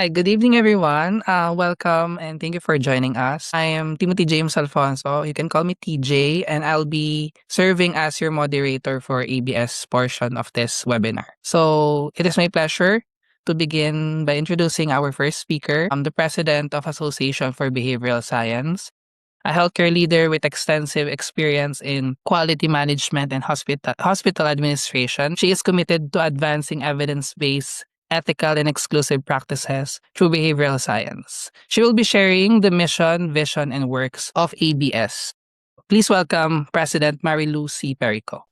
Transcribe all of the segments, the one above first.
Hi, good evening, everyone. Welcome and thank you for joining us. I am Timothy James Alfonso. You can call me TJ, and I'll be serving as your moderator for ABS portion of this webinar. So it is my pleasure to begin by introducing our first speaker. I'm the president of Association for Behavioral Science, a healthcare leader with extensive experience in quality management and hospital administration. She is committed to advancing evidence-based, ethical, and exclusive practices through behavioral science. She will be sharing the mission, vision, and works of ABS. Please welcome President Marilu C. Perico.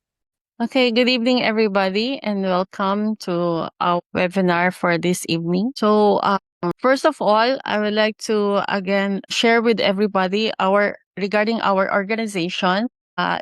Okay, good evening, everybody, and welcome to our webinar for this evening. First of all, I would like to again share with everybody regarding our organization.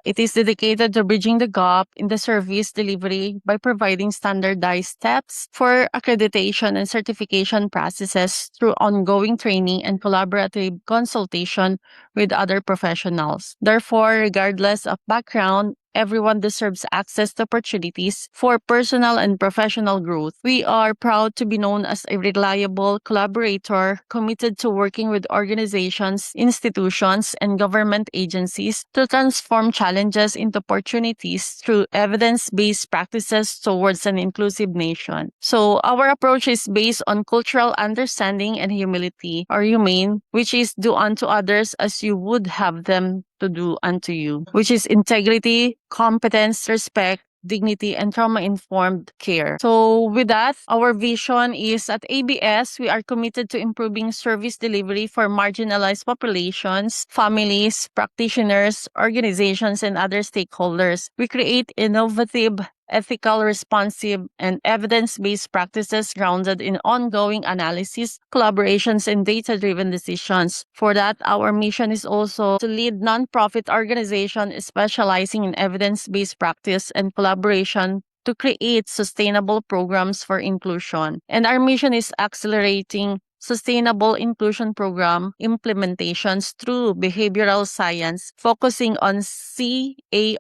It is dedicated to bridging the gap in the service delivery by providing standardized steps for accreditation and certification processes through ongoing training and collaborative consultation with other professionals. Therefore, regardless of background, everyone deserves access to opportunities for personal and professional growth. We are proud to be known as a reliable collaborator committed to working with organizations, institutions, and government agencies to transform challenges into opportunities through evidence-based practices towards an inclusive nation. So our approach is based on cultural understanding and humility, or humane, which is do unto others as you would have them to do unto you, which is integrity, competence, respect, dignity, and trauma-informed care. So with that, our vision is at ABS, we are committed to improving service delivery for marginalized populations, families, practitioners, organizations, and other stakeholders. We create innovative, ethical, responsive, and evidence-based practices grounded in ongoing analysis, collaborations, and data-driven decisions. For that, our mission is also to lead nonprofit organizations specializing in evidence-based practice and collaboration to create sustainable programs for inclusion. And our mission is accelerating sustainable inclusion program implementations through behavioral science, focusing on CARE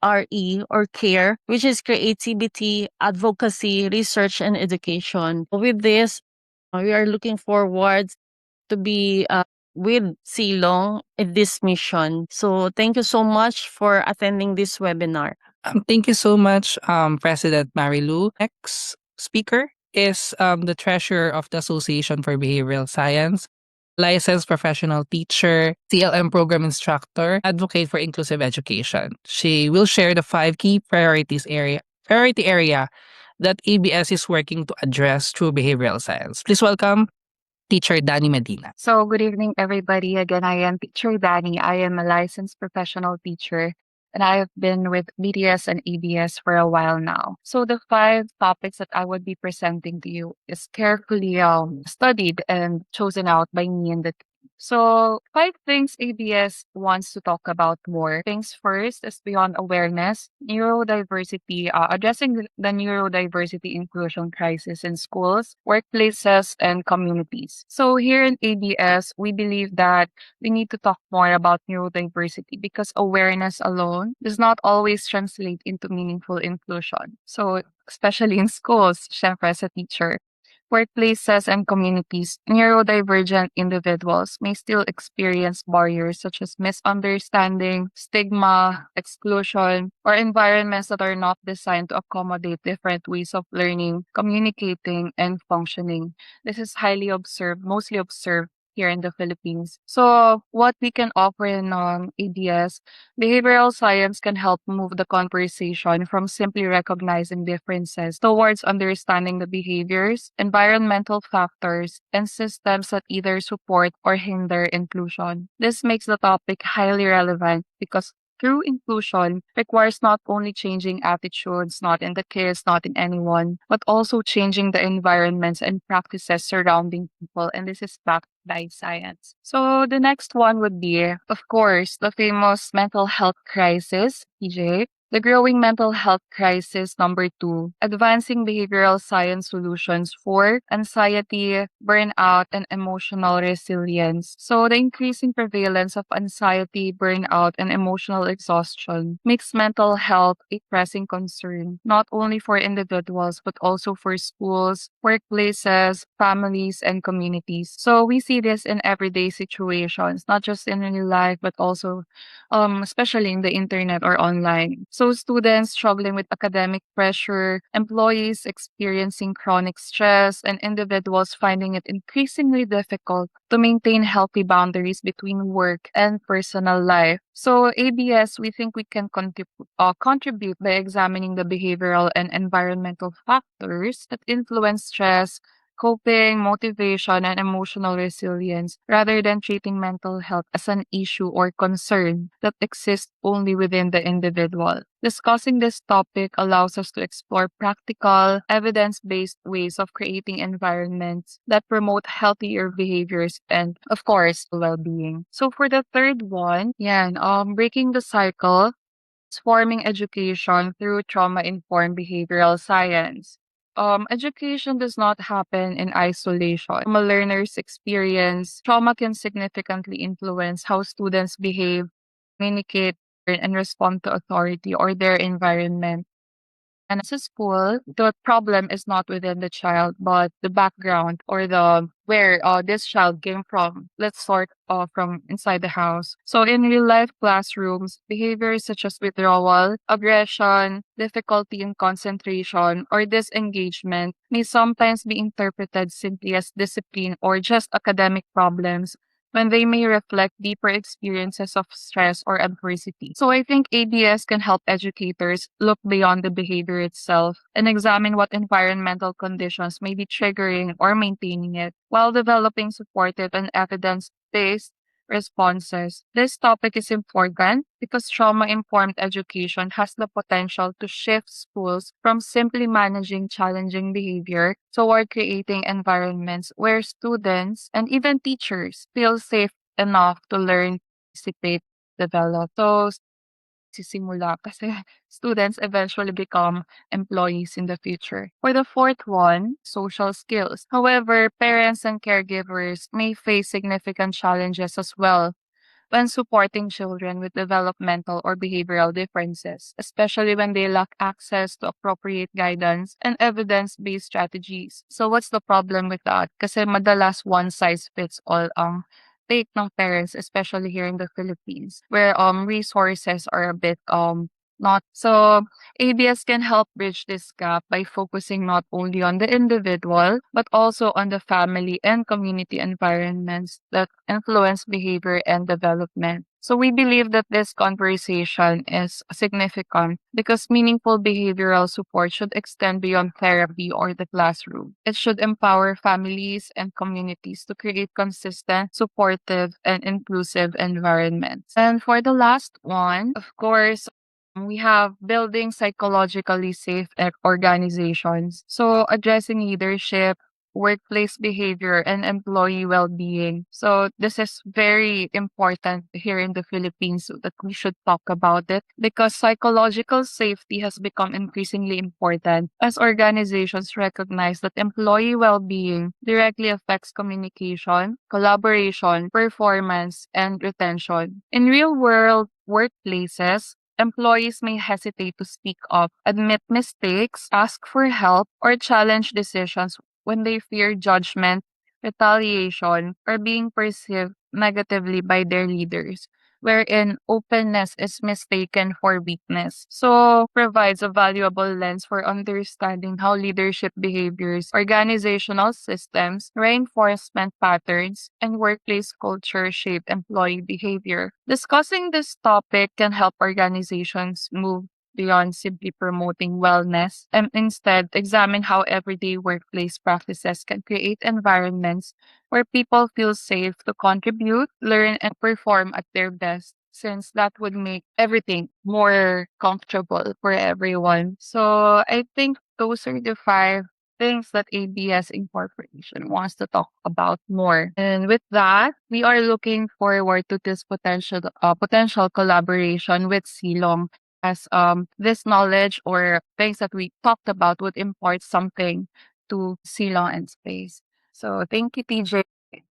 or CARE, which is creativity, advocacy, research, and education. With this, we are looking forward to be with Silong in this mission. So thank you so much for attending this webinar. Thank you so much, President Marilu. Next speaker is the treasurer of the Association for Behavioral Science, licensed professional teacher, CLM program instructor, advocate for inclusive education. She will share the 5 key priority area that ABS is working to address through behavioral science. Please welcome Teacher Danny Medina. So, good evening, everybody. Again, I am Teacher Danny. I am a licensed professional teacher, and I have been with BDS and ABS for a while now. So, the 5 topics that I would be presenting to you is carefully studied and chosen out by me and the team. So, 5 things ABS wants to talk about more. Things first is beyond awareness, neurodiversity, addressing the neurodiversity inclusion crisis in schools, workplaces, and communities. So, here in ABS, we believe that we need to talk more about neurodiversity because awareness alone does not always translate into meaningful inclusion. So, especially in schools, syempre as a teacher, workplaces, and communities, neurodivergent individuals may still experience barriers such as misunderstanding, stigma, exclusion, or environments that are not designed to accommodate different ways of learning, communicating, and functioning. This is mostly observed here in the Philippines. So, what we can offer in ABS, behavioral science can help move the conversation from simply recognizing differences towards understanding the behaviors, environmental factors, and systems that either support or hinder inclusion. This makes the topic highly relevant because true inclusion requires not only changing attitudes, not in the kids, not in anyone, but also changing the environments and practices surrounding people. And this is backed by science. So the next one would be, of course, the famous mental health crisis, PJ. The growing mental health crisis, number two, advancing behavioral science solutions for anxiety, burnout, and emotional resilience. So the increasing prevalence of anxiety, burnout, and emotional exhaustion makes mental health a pressing concern, not only for individuals, but also for schools, workplaces, families, and communities. So we see this in everyday situations, not just in real life, but also especially in the internet or online. So students struggling with academic pressure, employees experiencing chronic stress, and individuals finding it increasingly difficult to maintain healthy boundaries between work and personal life. So ABS, we think we can contribute by examining the behavioral and environmental factors that influence stress, coping, motivation, and emotional resilience rather than treating mental health as an issue or concern that exists only within the individual. Discussing this topic allows us to explore practical, evidence based ways of creating environments that promote healthier behaviors and, of course, well being. So, for the third one, breaking the cycle, transforming education through trauma informed behavioral science. Education does not happen in isolation. From a learner's experience, trauma can significantly influence how students behave, communicate, and respond to authority or their environment. And as a school, the problem is not within the child, but the background or the where this child came from. Let's sort from inside the house. So in real life classrooms, behaviors such as withdrawal, aggression, difficulty in concentration, or disengagement may sometimes be interpreted simply as discipline or just academic problems when they may reflect deeper experiences of stress or adversity. So I think ABS can help educators look beyond the behavior itself and examine what environmental conditions may be triggering or maintaining it while developing supportive and evidence-based responses. This topic is important because trauma informed education has the potential to shift schools from simply managing challenging behavior toward creating environments where students and even teachers feel safe enough to learn, participate, develop. So, sisimula kasi students eventually become employees in the future. For the fourth one, social skills. However, parents and caregivers may face significant challenges as well when supporting children with developmental or behavioral differences, especially when they lack access to appropriate guidance and evidence-based strategies. So what's the problem with that? Kasi madalas one size fits all ang take ng parents, especially here in the Philippines, where resources are a bit not so. ABS can help bridge this gap by focusing not only on the individual but also on the family and community environments that influence behavior and development. So we believe that this conversation is significant because meaningful behavioral support should extend beyond therapy or the classroom. It should empower families and communities to create consistent, supportive, and inclusive environments. And for the last one, of course, we have building psychologically safe organizations. So addressing leadership, workplace behavior, and employee well-being. So this is very important here in the Philippines so that we should talk about it because psychological safety has become increasingly important as organizations recognize that employee well-being directly affects communication, collaboration, performance, and retention. In real-world workplaces, employees may hesitate to speak up, admit mistakes, ask for help, or challenge decisions when they fear judgment, retaliation, or being perceived negatively by their leaders, wherein openness is mistaken for weakness. So, provides a valuable lens for understanding how leadership behaviors, organizational systems, reinforcement patterns, and workplace culture shape employee behavior. Discussing this topic can help organizations move beyond simply promoting wellness and instead examine how everyday workplace practices can create environments where people feel safe to contribute, learn, and perform at their best, since that would make everything more comfortable for everyone. So I think those are the five things that ABS Incorporation wants to talk about more. And with that, we are looking forward to this potential collaboration with Silong as this knowledge or things that we talked about would impart something to Silong and Space. So thank you, TJ.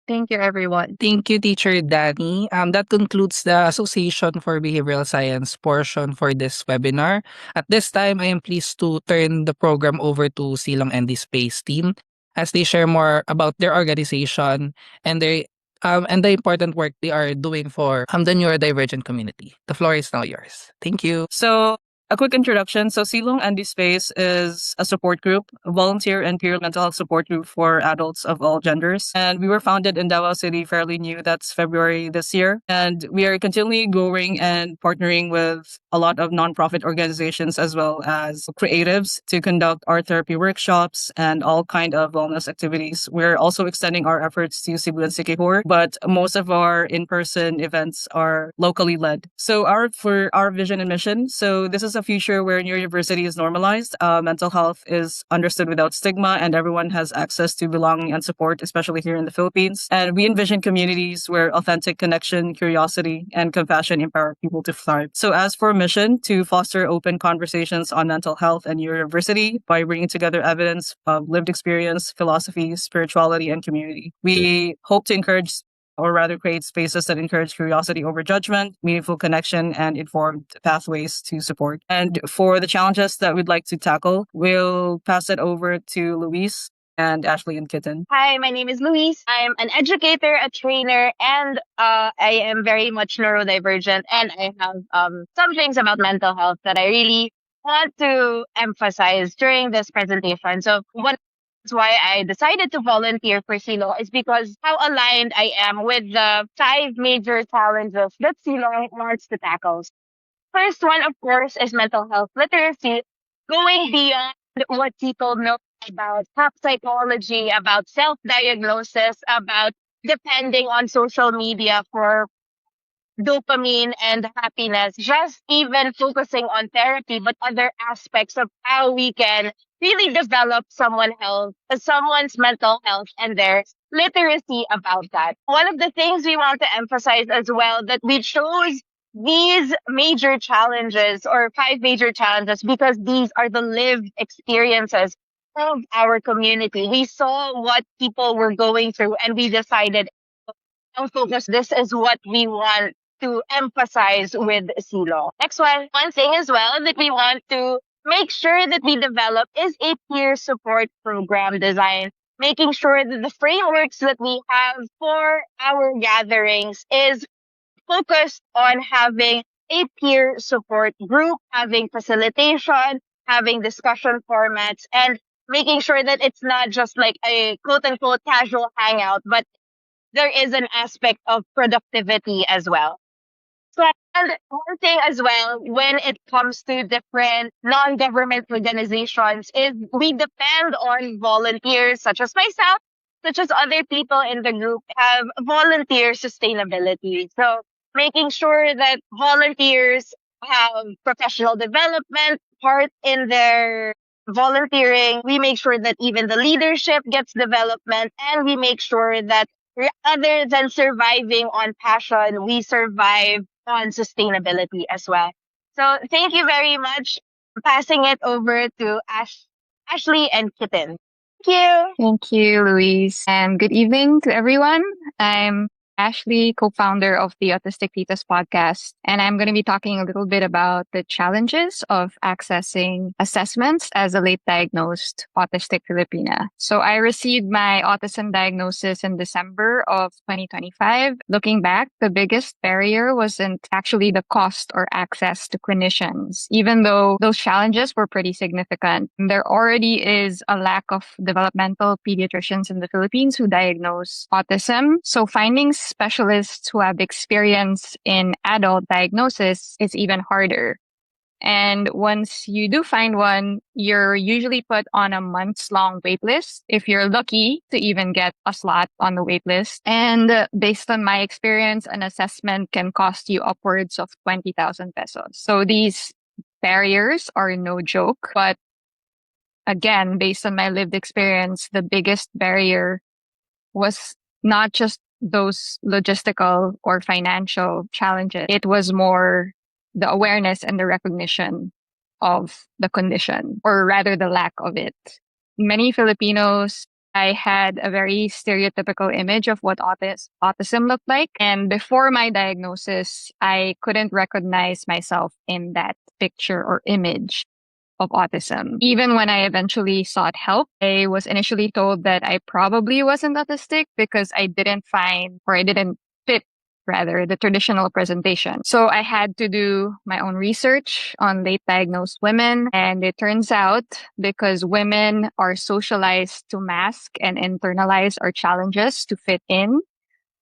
Thank you, everyone. Thank you, Teacher Danny. That concludes the Association for Behavioral Science portion for this webinar. At this time, I am pleased to turn the program over to Silong ND Space team as they share more about their organization and the important work they are doing for the neurodivergent community. The floor is now yours. Thank you. So, a quick introduction. So, Silong ND Space is a support group, a volunteer and peer mental health support group for adults of all genders. And we were founded in Davao City fairly new. That's February this year. And we are continually growing and partnering with a lot of nonprofit organizations as well as creatives to conduct art therapy workshops and all kind of wellness activities. We're also extending our efforts to Cebu and Sikihor, but most of our in-person events are locally led. So for our vision and mission, so this is a future where neurodiversity is normalized, mental health is understood without stigma, and everyone has access to belonging and support, especially here in the Philippines. And we envision communities where authentic connection, curiosity, and compassion empower people to thrive. So as for mission, to foster open conversations on mental health and neurodiversity by bringing together evidence of lived experience, philosophy, spirituality, and community. We hope to encourage or rather create spaces that encourage curiosity over judgment, meaningful connection, and informed pathways to support. And for the challenges that we'd like to tackle, we'll pass it over to Luis and Ashley and Kitten. Hi, my name is Luis. I'm an educator, a trainer, and I am very much neurodivergent. And I have some things about mental health that I really want to emphasize during this presentation. So one reasons why I decided to volunteer for Silo is because how aligned I am with the five major challenges that Silo wants to tackle. First one, of course, is mental health literacy, going beyond what people know about pop psychology, about self-diagnosis, about depending on social media for dopamine and happiness, just even focusing on therapy, but other aspects of how we can really develop someone's mental health and their literacy about that. One of the things we want to emphasize as well that we chose these major challenges or five major challenges because these are the lived experiences of our community. We saw what people were going through and we decided to focus. This is what we want to emphasize with Silo. Next one thing as well that we want to make sure that we develop is a peer support program design, making sure that the frameworks that we have for our gatherings is focused on having a peer support group, having facilitation, having discussion formats, and making sure that it's not just like a quote unquote casual hangout, but there is an aspect of productivity as well. So, and one thing as well, when it comes to different non-government organizations, is we depend on volunteers such as myself, such as other people in the group have volunteer sustainability. So making sure that volunteers have professional development part in their volunteering. We make sure that even the leadership gets development and we make sure that other than surviving on passion, we survive on sustainability as well. So thank you very much. Passing it over to Ashley and Kitten. Thank you. Thank you, Louise. And good evening to everyone. I'm Ashley, co-founder of the Autistic Titas podcast, and I'm going to be talking a little bit about the challenges of accessing assessments as a late diagnosed autistic Filipina. So I received my autism diagnosis in December of 2025. Looking back, the biggest barrier wasn't actually the cost or access to clinicians, even though those challenges were pretty significant. There already is a lack of developmental pediatricians in the Philippines who diagnose autism. So finding specialists who have experience in adult diagnosis is even harder. And once you do find one, you're usually put on a months-long wait list if you're lucky to even get a slot on the wait list. And based on my experience, an assessment can cost you upwards of 20,000 pesos. So these barriers are no joke. But again, based on my lived experience, the biggest barrier was not just those logistical or financial challenges. It was more the awareness and the recognition of the condition, or rather the lack of it. Many Filipinos, I had a very stereotypical image of what autism looked like. And before my diagnosis, I couldn't recognize myself in that picture or image of autism. Even when I eventually sought help, I was initially told that I probably wasn't autistic because I didn't find, or I didn't fit rather, the traditional presentation. So I had to do my own research on late diagnosed women. And it turns out, because women are socialized to mask and internalize our challenges to fit in,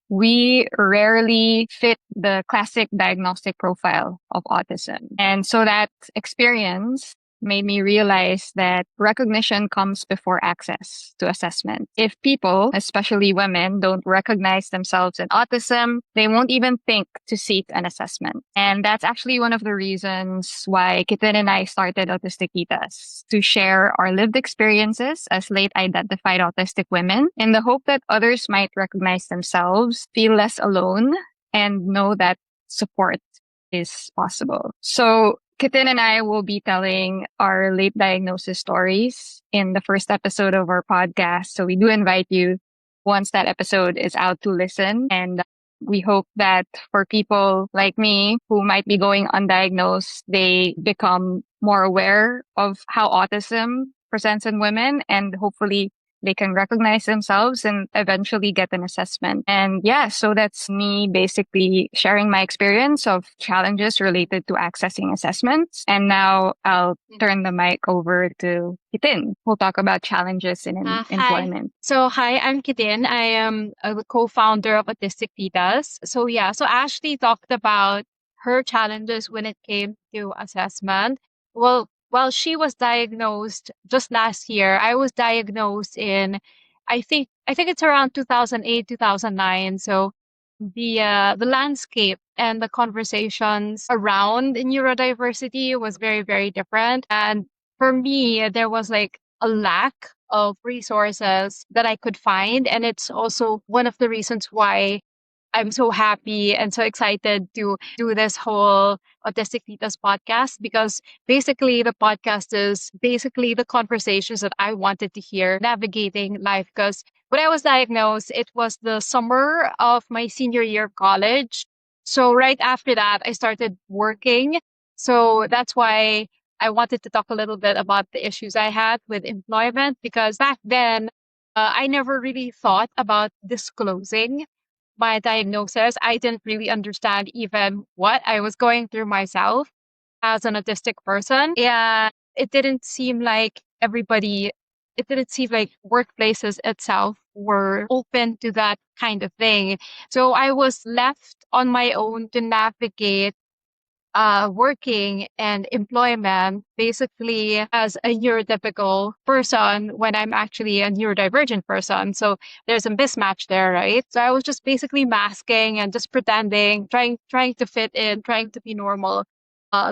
we rarely fit the classic diagnostic profile of autism. And so that experience made me realize that recognition comes before access to assessment. If people, especially women, don't recognize themselves in autism, they won't even think to seek an assessment. And that's actually one of the reasons why Kitin and I started Autistiquitas, to share our lived experiences as late identified autistic women in the hope that others might recognize themselves, feel less alone, and know that support is possible. So Kitin and I will be telling our late diagnosis stories in the first episode of our podcast. So we do invite you, once that episode is out, to listen. And we hope that for people like me who might be going undiagnosed, they become more aware of how autism presents in women, and hopefully they can recognize themselves and eventually get an assessment. And yeah, so that's me basically sharing my experience of challenges related to accessing assessments. And now I'll turn the mic over to Kitin. We'll talk about challenges in Hi. employment. So, hi, I'm Kitin. I am a co-founder of Autistic Titas. So Ashley talked about her challenges when it came to assessment. Well, while she was diagnosed just last year, I was diagnosed in, I think it's around 2008, 2009. So the landscape and the conversations around neurodiversity was very, very different. And for me, there was like a lack of resources that I could find. And it's also one of the reasons why I'm so happy and so excited to do this whole Autistic Titas podcast, because basically the podcast is basically the conversations that I wanted to hear navigating life. Because when I was diagnosed, it was the summer of my senior year of college. So right after that, I started working. So that's why I wanted to talk a little bit about the issues I had with employment, because back then, I never really thought about disclosing my diagnosis. I didn't really understand even what I was going through myself as an autistic person. Yeah, it didn't seem like it didn't seem like workplaces itself were open to that kind of thing. So I was left on my own to navigate working and employment basically as a neurotypical person when I'm actually a neurodivergent person. So there's a mismatch there, right? So I was just basically masking and just pretending, trying to fit in, trying to be normal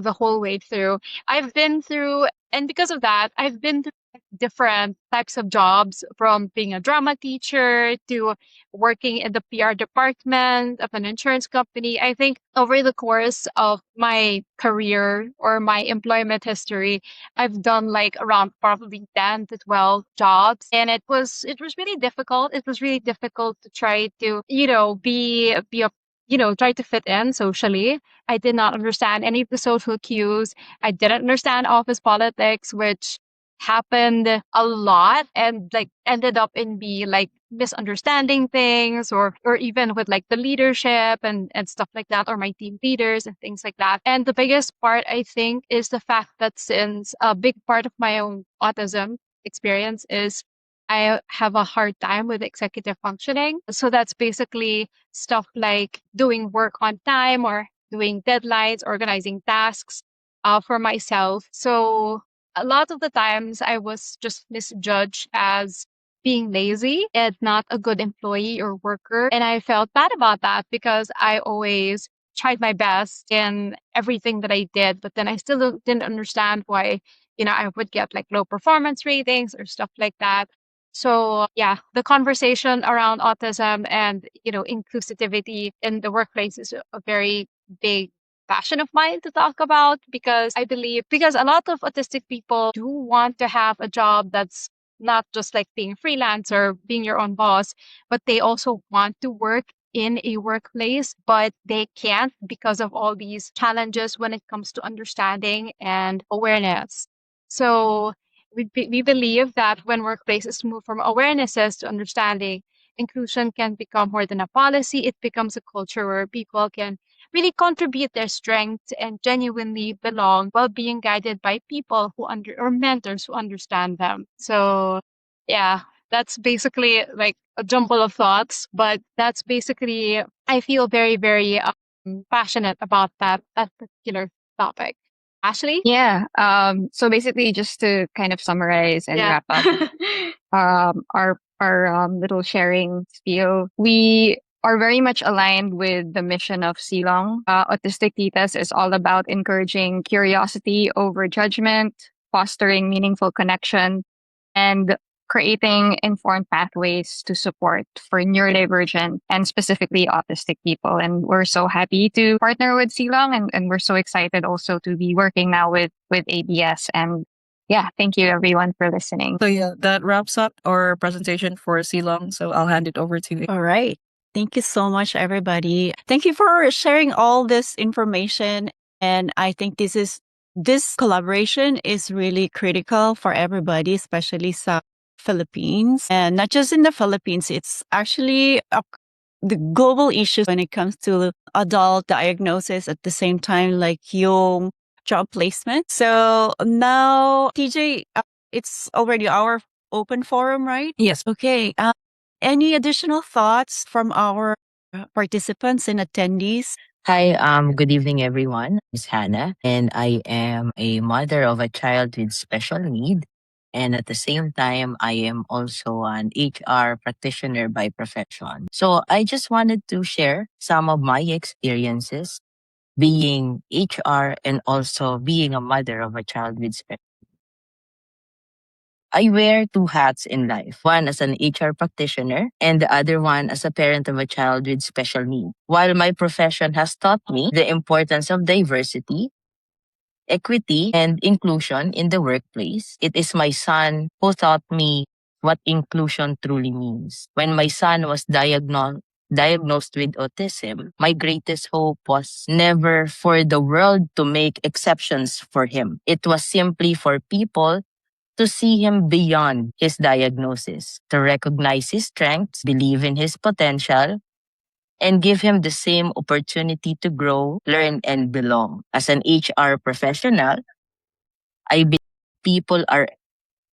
the whole way through. I've been through, and because of that, I've been through different types of jobs, from being a drama teacher to working in the PR department of an insurance company. I think over the course of my career or my employment history, I've done like around probably 10 to 12 jobs. And it was really difficult. It was really difficult to try to, be a try to fit in socially. I did not understand any of the social cues. I didn't understand office politics, which happened a lot and like ended up in me like misunderstanding things, or even with like the leadership and stuff like that, or my team leaders and things like that. And the biggest part, I think, is the fact that since a big part of my own autism experience is I have a hard time with executive functioning. So that's basically stuff like doing work on time or doing deadlines, organizing tasks for myself. So a lot of the times I was just misjudged as being lazy and not a good employee or worker. And I felt bad about that because I always tried my best in everything that I did, but then I still didn't understand why, I would get like low performance ratings or stuff like that. So yeah, the conversation around autism and, inclusivity in the workplace is a very big passion of mine to talk about, because I believe because a lot of autistic people do want to have a job that's not just like being freelance or being your own boss, but they also want to work in a workplace, but they can't because of all these challenges when it comes to understanding and awareness. So we believe that when workplaces move from awarenesses to understanding, inclusion can become more than a policy. It becomes a culture where people can really contribute their strengths and genuinely belong while being guided by people who or mentors who understand them. So yeah, that's basically like a jumble of thoughts, but that's basically I feel very, very passionate about that particular topic. Ashley? Yeah. So basically, just to kind of summarize and Yeah. wrap up our little sharing spiel, we are very much aligned with the mission of Silong. Autistic Titas is all about encouraging curiosity over judgment, fostering meaningful connection, and creating informed pathways to support for neurodivergent and specifically autistic people. And we're so happy to partner with Silong, and we're so excited also to be working now with ABS. And yeah, thank you everyone for listening. So yeah, that wraps up our presentation for Silong. So I'll hand it over to you. All right. Thank you so much, everybody. Thank you for sharing all this information. And I think this collaboration is really critical for everybody, especially sa Philippines. And not just in the Philippines, it's actually the global issues when it comes to adult diagnosis at the same time, like yung job placement. So now, TJ, it's already our open forum, right? Yes. Okay. Any additional thoughts from our participants and attendees? Hi, good evening, everyone. It's Hannah, and I am a mother of a child with special need. And at the same time, I am also an HR practitioner by profession. So I just wanted to share some of my experiences being HR and also being a mother of a child with special. I wear two hats in life, one as an HR practitioner and the other one as a parent of a child with special needs. While my profession has taught me the importance of diversity, equity, and inclusion in the workplace, it is my son who taught me what inclusion truly means. When my son was diagnosed with autism, my greatest hope was never for the world to make exceptions for him. It was simply for people to see him beyond his diagnosis, to recognize his strengths, believe in his potential, and give him the same opportunity to grow, learn, and belong. As an HR professional, I believe people are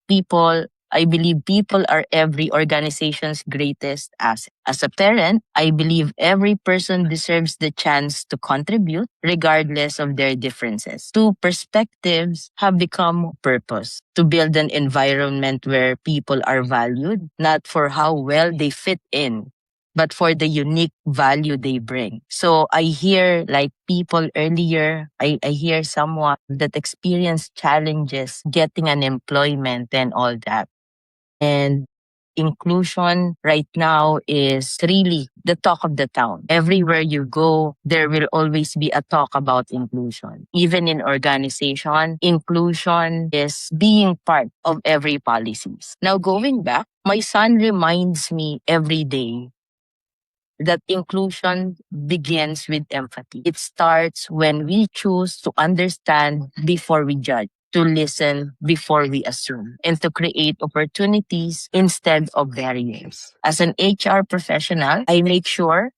people. I believe people are every organization's greatest asset. As a parent, I believe every person deserves the chance to contribute regardless of their differences. Two perspectives have become purpose to build an environment where people are valued, not for how well they fit in, but for the unique value they bring. So I hear like people earlier, I hear someone that experienced challenges getting an employment and all that. And inclusion right now is really the talk of the town. Everywhere you go, there will always be a talk about inclusion. Even in organization, inclusion is being part of every policies. Now going back, my son reminds me every day that inclusion begins with empathy. It starts when we choose to understand before we judge, to listen before we assume, and to create opportunities instead of barriers. As an HR professional, I make sure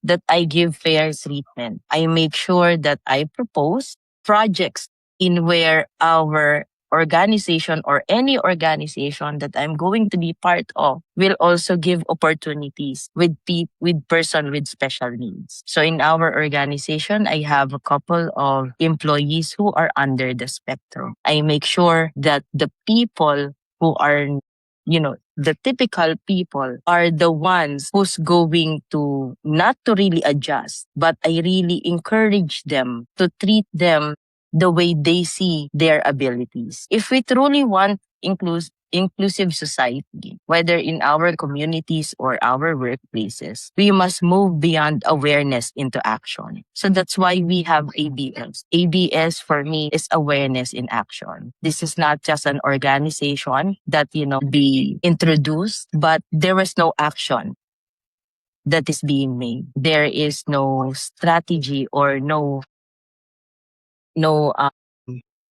that I give fair treatment. I make sure that I propose projects in where our organization or any organization that I'm going to be part of will also give opportunities with with person with special needs. So in our organization, I have a couple of employees who are under the spectrum. I make sure that the people who are the typical people are the ones who's going to not to really adjust, but I really encourage them to treat them the way they see their abilities. If we truly want inclusive society, whether in our communities or our workplaces, we must move beyond awareness into action. So that's why we have ABS. ABS for me is awareness in action. This is not just an organization that, be introduced, but there is no action that is being made. There is no strategy or no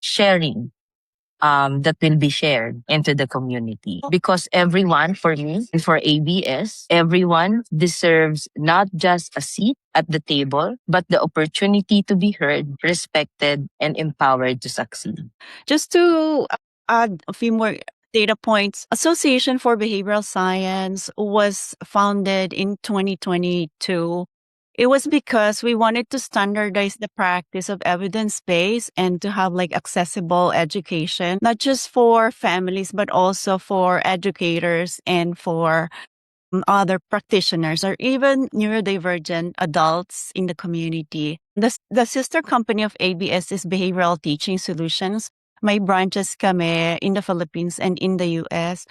sharing that will be shared into the community. Because everyone, for me, and for ABS, everyone deserves not just a seat at the table, but the opportunity to be heard, respected, and empowered to succeed. Just to add a few more data points, Association for Behavioral Science was founded in 2022. It was because we wanted to standardize the practice of evidence-based and to have like accessible education, not just for families, but also for educators and for other practitioners or even neurodivergent adults in the community. The sister company of ABS is Behavioral Teaching Solutions. May branches kami in the Philippines and in the US.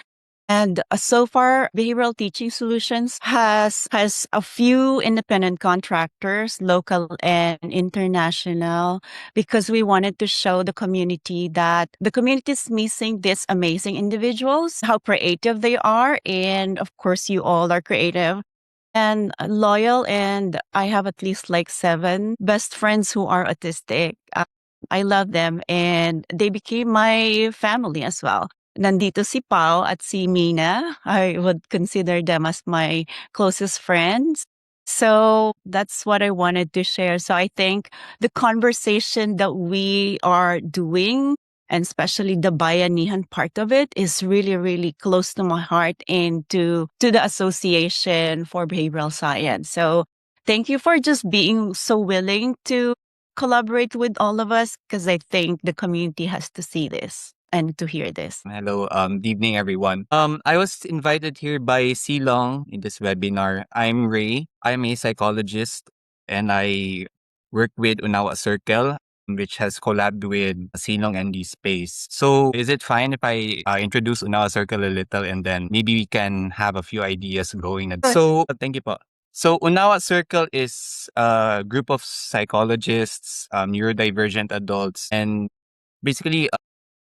And so far, Behavioral Teaching Solutions has a few independent contractors, local and international, because we wanted to show the community that the community is missing these amazing individuals, how creative they are. And of course, you all are creative and loyal. And I have at least like 7 best friends who are autistic. I love them and they became my family as well. Nandito si Pao at si Mina. I would consider them as my closest friends. So that's what I wanted to share. So I think the conversation that we are doing, and especially the Bayanihan part of it, is really, really close to my heart and to the Association for Behavioral Science. So thank you for just being so willing to collaborate with all of us because I think the community has to see this and to hear this. Hello, good evening, everyone. I was invited here by Silong in this webinar. I'm Ray. I'm a psychologist, and I work with Unawa Circle, which has collabed with Silong ND Space. So, is it fine if I introduce Unawa Circle a little, and then maybe we can have a few ideas going? So, thank you po. So, Unawa Circle is a group of psychologists, neurodivergent adults, and basically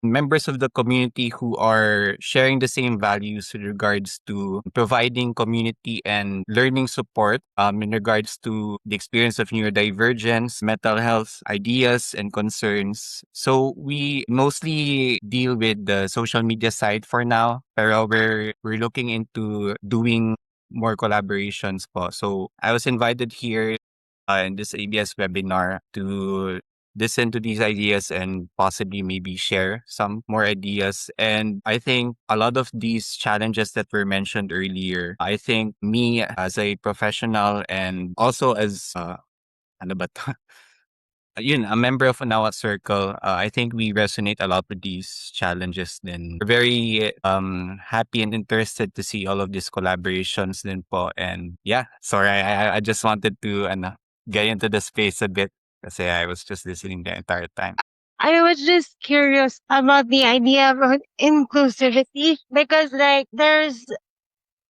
members of the community who are sharing the same values with regards to providing community and learning support in regards to the experience of neurodivergence, mental health ideas and concerns. So we mostly deal with the social media side for now, pero we're looking into doing more collaborations po. So I was invited here in this ABS webinar to listen to these ideas and possibly maybe share some more ideas. And I think a lot of these challenges that were mentioned earlier, I think me as a professional and also as ano ba to? Yun, a member of Anawa Circle, I think we resonate a lot with these challenges then. We're very happy and interested to see all of these collaborations then po. And yeah, sorry, I just wanted to get into the space a bit kasi I was just listening the entire time. I was just curious about the idea about inclusivity because like there's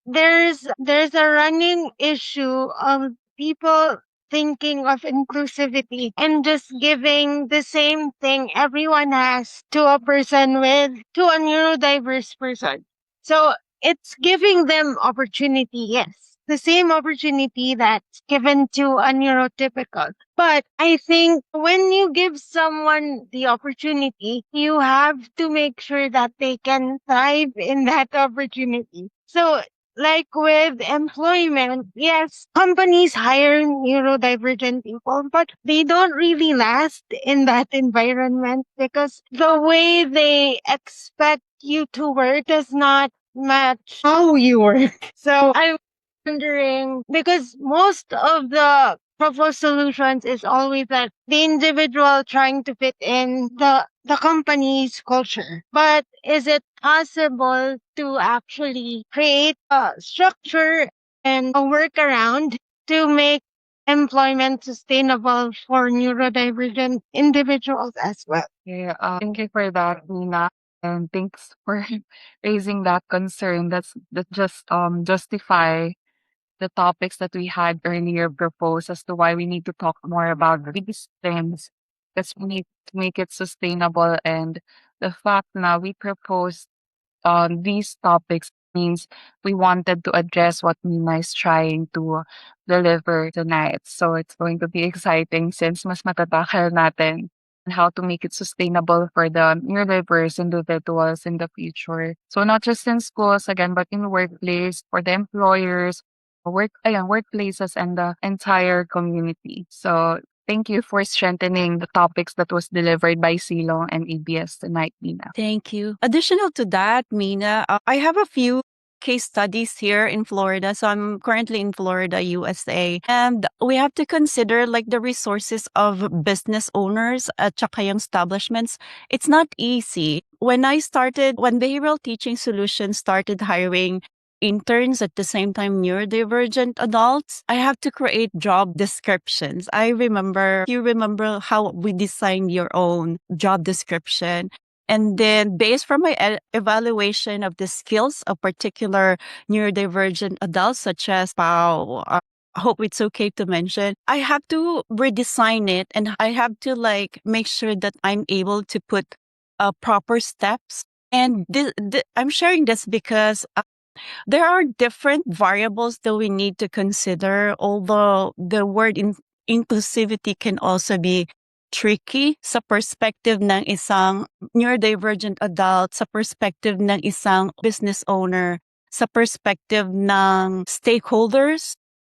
a running issue of people thinking of inclusivity and just giving the same thing everyone has to to a neurodiverse person. So it's giving them opportunity, yes. The same opportunity that's given to a neurotypical. But I think when you give someone the opportunity, you have to make sure that they can thrive in that opportunity. So like with employment, yes, companies hire neurodivergent people, but they don't really last in that environment because the way they expect you to work does not match how you work. So I'm wondering because most of the proposed solutions is always that the individual trying to fit in the company's culture. But is it possible to actually create a structure and a workaround to make employment sustainable for neurodivergent individuals as well? Yeah, thank you for that, Nina. And thanks for raising that concern. That just justify the topics that we had earlier proposed as to why we need to talk more about these things. Because we need to make it sustainable. And the fact now we propose these topics means we wanted to address what Nina is trying to deliver tonight. So it's going to be exciting since mas matatakal natin and how to make it sustainable for the neurodiverse individuals in the future. So not just in schools again, but in workplace, for the employers, workplaces and the entire community. So thank you for strengthening the topics that was delivered by Silong and ABS tonight, Nina. Thank you. Additional to that, Mina, I have a few case studies here in Florida. So I'm currently in Florida, USA. And we have to consider like the resources of business owners at tsaka yung establishments. It's not easy. When Behavioral Teaching Solutions started hiring interns at the same time neurodivergent adults, I have to create job descriptions. You remember how we designed your own job description. And then based from my evaluation of the skills of particular neurodivergent adults, such as Pao, I hope it's okay to mention, I have to redesign it and I have to like make sure that I'm able to put proper steps. And I'm sharing this because there are different variables that we need to consider, although the word inclusivity can also be tricky sa perspective ng isang neurodivergent adult, sa perspective ng isang business owner, sa perspective ng stakeholders.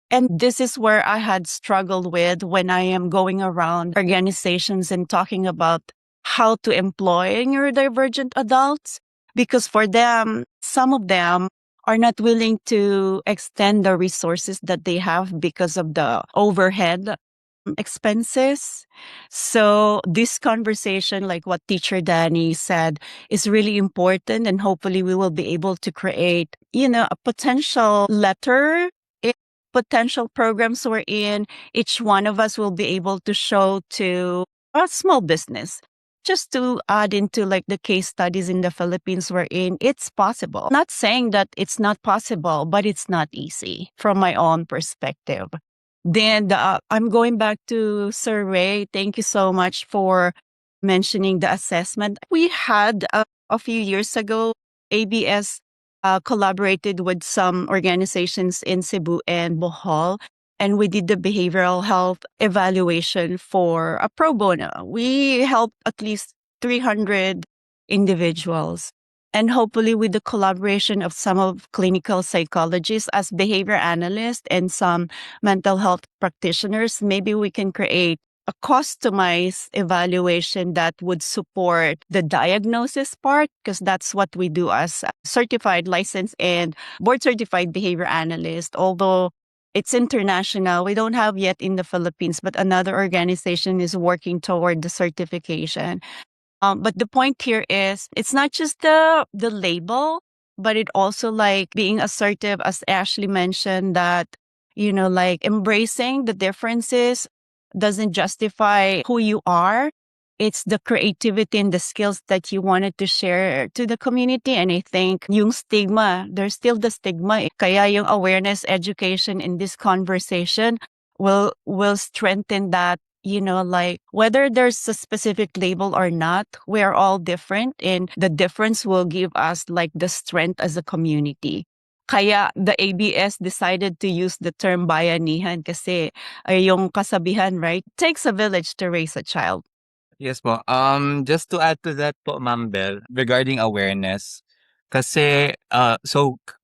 And this is where I had struggled with when I am going around organizations and talking about how to employ neurodivergent adults. Because for them, some of them are not willing to extend the resources that they have because of the overhead expenses. So this conversation, like what teacher Danny said, is really important. And hopefully we will be able to create, a potential letter, potential programs wherein each one of us will be able to show to a small business. Just to add into like the case studies in the Philippines wherein it's possible. Not saying that it's not possible, but it's not easy from my own perspective. Then I'm going back to Sir Ray. Thank you so much for mentioning the assessment. We had a few years ago, ABS collaborated with some organizations in Cebu and Bohol, and we did the behavioral health evaluation for a pro bono. We helped at least 300 individuals. And hopefully with the collaboration of some of clinical psychologists as behavior analysts and some mental health practitioners, maybe we can create a customized evaluation that would support the diagnosis part, because that's what we do as certified, licensed, and board certified behavior analyst. Although it's international, we don't have yet in the Philippines, but another organization is working toward the certification. But the point here is it's not just the label, but it also like being assertive, as Ashley mentioned, that, like embracing the differences doesn't justify who you are. It's the creativity and the skills that you wanted to share to the community. And I think yung stigma, there's still the stigma. Kaya yung awareness, education in this conversation will strengthen that. Like whether there's a specific label or not, we are all different, and the difference will give us like the strength as a community. Kaya the ABS decided to use the term bayanihan kasi yung kasabihan, right? Takes a village to raise a child. Yes po. Just to add to that po, Ma'am Bell, regarding awareness. Kasi,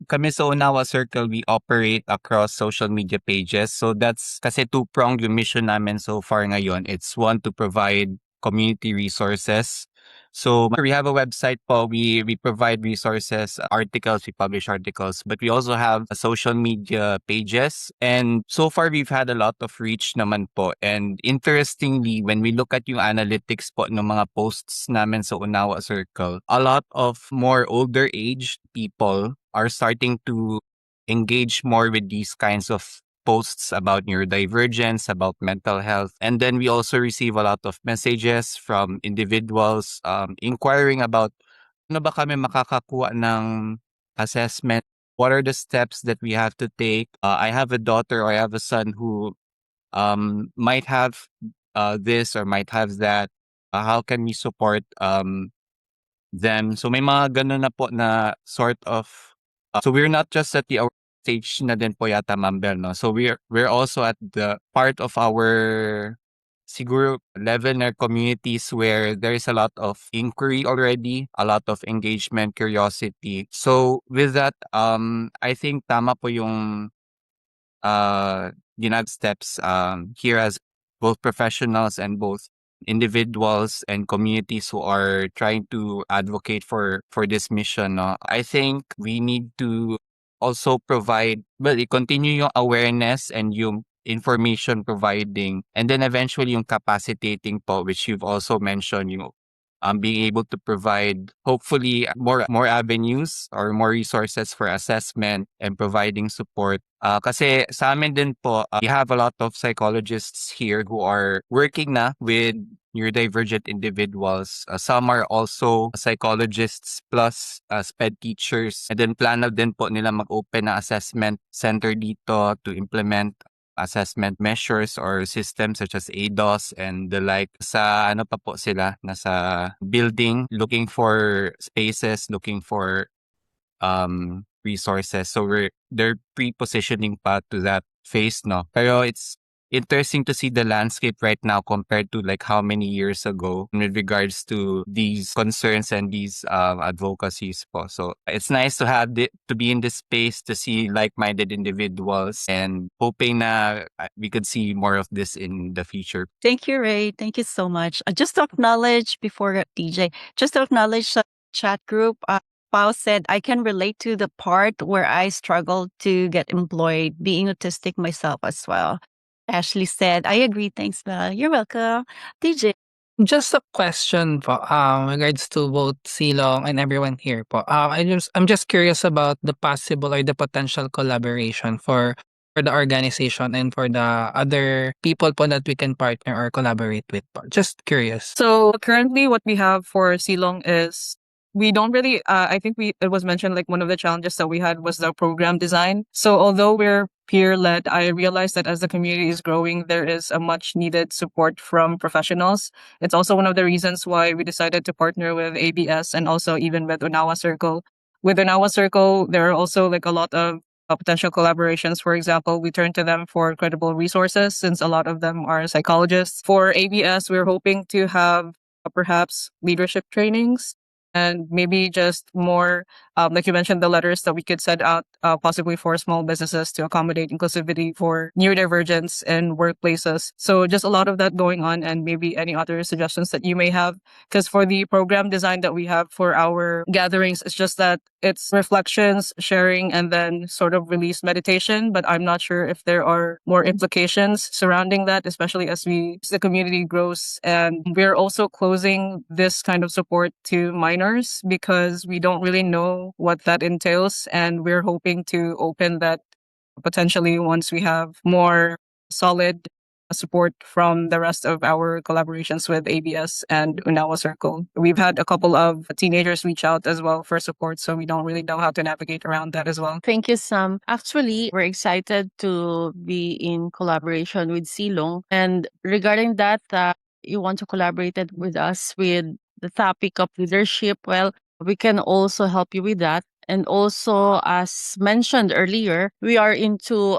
kami sa Unawa Circle, we operate across social media pages. So that's kasi two-pronged yung mission namin so far ngayon. It's one, to provide community resources. So we have a website po. We provide resources, articles, we publish articles, but we also have social media pages. And so far, we've had a lot of reach naman po. And interestingly, when we look at yung analytics po ng mga posts namin sa Unawa Circle, a lot of more older aged people are starting to engage more with these kinds of posts about neurodivergence, about mental health. And then we also receive a lot of messages from individuals inquiring about Ano ba kami makakakuha ng assessment? What are the steps that we have to take? I have a daughter or I have a son who might have this or might have that. How can we support them? So may mga ganun na po na sort of so we're not just at the stage na din po yata, Ma'am Bel, no? So we're also at the part of our siguro level in our communities where there is a lot of inquiry already, a lot of engagement, curiosity. So with that, I think tama po yung steps here as both professionals and both individuals and communities who are trying to advocate for this mission. No? I think we need to also provide, continue yung awareness and yung information providing, and then eventually yung capacitating po, which you've also mentioned, yung being able to provide hopefully more avenues or more resources for assessment and providing support. Kasi sa amin din po, we have a lot of psychologists here who are working na with neurodivergent individuals. Some are also psychologists plus SPED teachers. And then plan na din po nila mag-open na assessment center dito to implement assessment measures or systems such as ADOS and the like. Sa ano pa po sila, nasa building, looking for spaces, looking for resources. So they're pre-positioning pa to that phase, no? Pero it's interesting to see the landscape right now compared to like how many years ago with regards to these concerns and these advocacies po. So it's nice to have to be in this space to see like-minded individuals and hoping na we could see more of this in the future. Thank you, Ray. Thank you so much. Just to acknowledge before DJ, just to acknowledge the chat group, Pao said, I can relate to the part where I struggled to get employed, being autistic myself as well. Ashley said, I agree. Thanks, Bella. You're welcome. DJ. Just a question po, regards to both Silong and everyone here po. I'm just curious about the possible or the potential collaboration for the organization and for the other people po that we can partner or collaborate with po. Just curious. So currently what we have for Silong is we don't really I think it was mentioned like one of the challenges that we had was the program design. So although we're peer led, I realized that as the community is growing, there is a much needed support from professionals. It's also one of the reasons why we decided to partner with ABS and also even with Unawa Circle. With Unawa Circle, there are also like a lot of potential collaborations. For example, we turn to them for credible resources since a lot of them are psychologists. For ABS, we're hoping to have perhaps leadership trainings and maybe just more, like you mentioned, the letters that we could send out possibly for small businesses to accommodate inclusivity for neurodivergence in workplaces. So just a lot of that going on and maybe any other suggestions that you may have. Because for the program design that we have for our gatherings, it's just that it's reflections, sharing, and then sort of release meditation. But I'm not sure if there are more implications surrounding that, especially as the community grows. And we're also closing this kind of support to minors because we don't really know what that entails. And we're hoping to open that potentially once we have more solid support from the rest of our collaborations with ABS and Unawa Circle. We've had a couple of teenagers reach out as well for support, so we don't really know how to navigate around that as well. Thank you, Sam. Actually, we're excited to be in collaboration with Silong. And regarding that, you want to collaborate with us with the topic of leadership. Well, we can also help you with that. And also, as mentioned earlier, we are into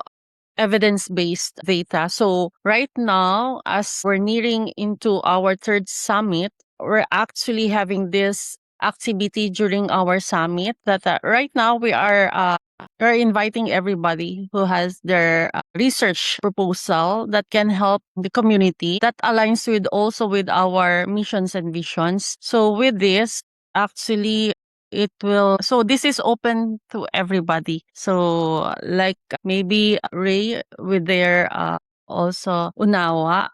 evidence-based data. So right now, as we're nearing into our third summit, we're actually having this activity during our summit that right now we're inviting everybody who has their research proposal that can help the community that aligns with also with our missions and visions. So with this, actually so this is open to everybody. So like maybe Ray with their also Unawa,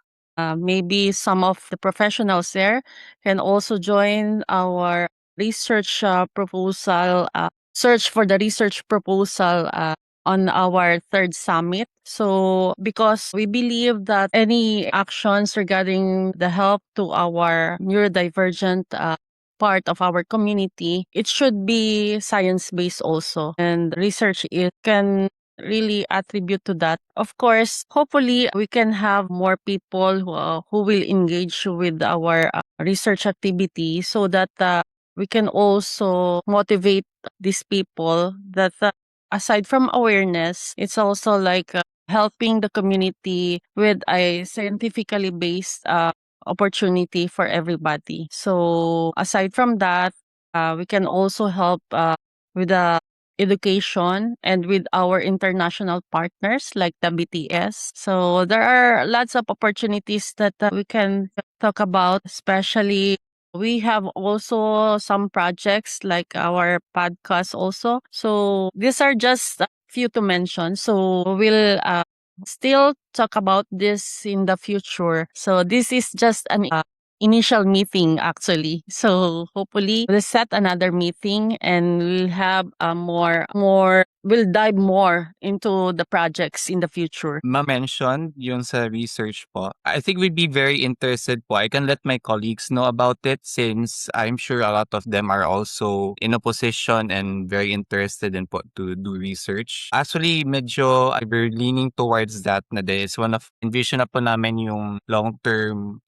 maybe some of the professionals there can also join our research proposal, search for the research proposal on our third summit. So because we believe that any actions regarding the help to our neurodivergent part of our community, it should be science-based also. And research it can really attribute to that. Of course, hopefully we can have more people who will engage with our research activity so that we can also motivate these people that aside from awareness, it's also like helping the community with a scientifically based opportunity for everybody. So aside from that, we can also help with the education and with our international partners like the BTS. So there are lots of opportunities that we can talk about, especially we have also some projects like our podcast also. So these are just a few to mention. So we'll still talk about this in the future. So this is just an initial meeting actually. So hopefully we'll set another meeting and we'll have a we'll dive more into the projects in the future. Ma-mention yung sa research po. I think we'd be very interested po. I can let my colleagues know about it since I'm sure a lot of them are also in a position and very interested in po to do research. Actually, medyo we're leaning towards that na din. It's one of, envision na po namin yung long-term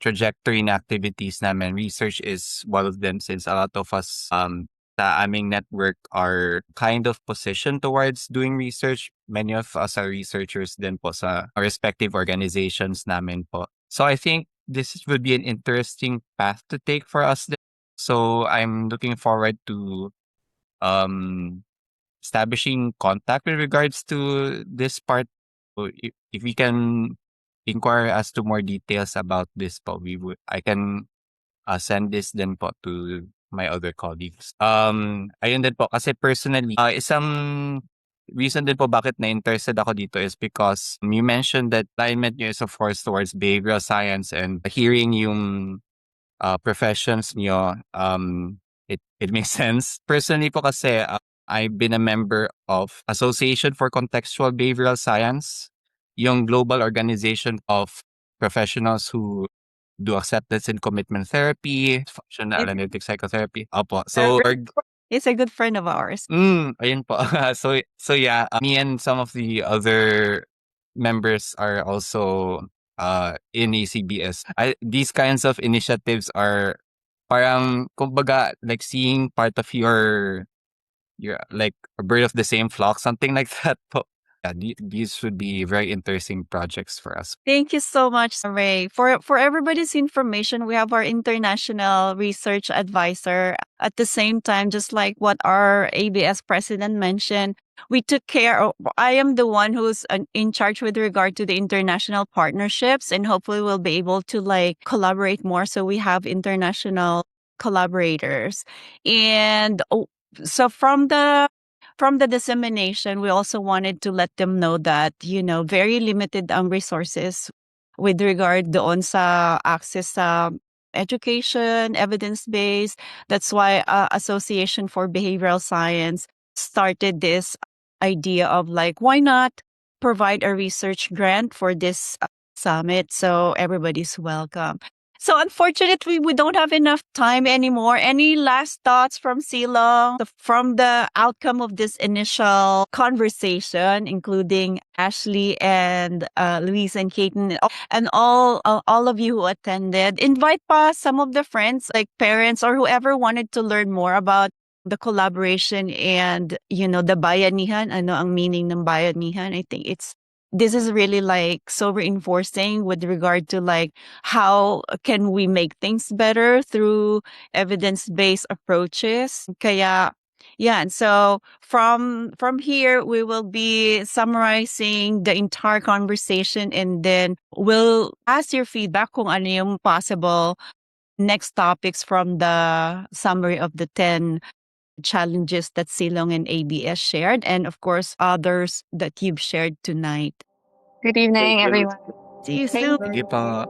trajectory na activities namin. Research is one of them since a lot of us sa aming network are kind of positioned towards doing research. Many of us are researchers din po sa respective organizations namin po. So I think this would be an interesting path to take for us. So I'm looking forward to establishing contact with regards to this part. So if we can inquire as to more details about this po, I can send this din po to my other colleagues. Ayun din po, kasi personally, isang reason din po bakit na-interested ako dito is because you mentioned that alignment nyo is of course towards behavioral science, and hearing yung professions nyo, it makes sense. Personally po kasi, I've been a member of Association for Contextual Behavioral Science, yung global organization of professionals who do acceptance and commitment therapy, functional analytic psychotherapy. Opo. So, He's a good friend of ours. ayun po. So yeah, me and some of the other members are also in ACBS. These kinds of initiatives are parang kumbaga like seeing part of your like a bird of the same flock, something like that po. Yeah, these would be very interesting projects for us. Thank you so much, Ray. For everybody's information, we have our international research advisor. At the same time, just like what our ABS president mentioned, we took care of, I am the one who's in charge with regard to the international partnerships, and hopefully we'll be able to like collaborate more. So we have international collaborators. And so from the dissemination, we also wanted to let them know that, very limited ang resources with regard doon sa access sa education, evidence-based. That's why Association for Behavioral Science started this idea of like, why not provide a research grant for this summit so everybody's welcome. So unfortunately, we don't have enough time anymore. Any last thoughts from Silong from the outcome of this initial conversation, including Ashley and Louise and Kaiten and all of you who attended? Invite pa some of the friends, like parents or whoever wanted to learn more about the collaboration and, the bayanihan. Ano ang meaning ng bayanihan? I think this is really like so reinforcing with regard to like how can we make things better through evidence-based approaches. Kaya yeah, and so from here we will be summarizing the entire conversation, and then we'll ask your feedback kung ano yung possible next topics from the summary of the 10 challenges that Silong and ABS shared, and of course others that you've shared tonight. Good evening, everyone. See you soon. Sige pa.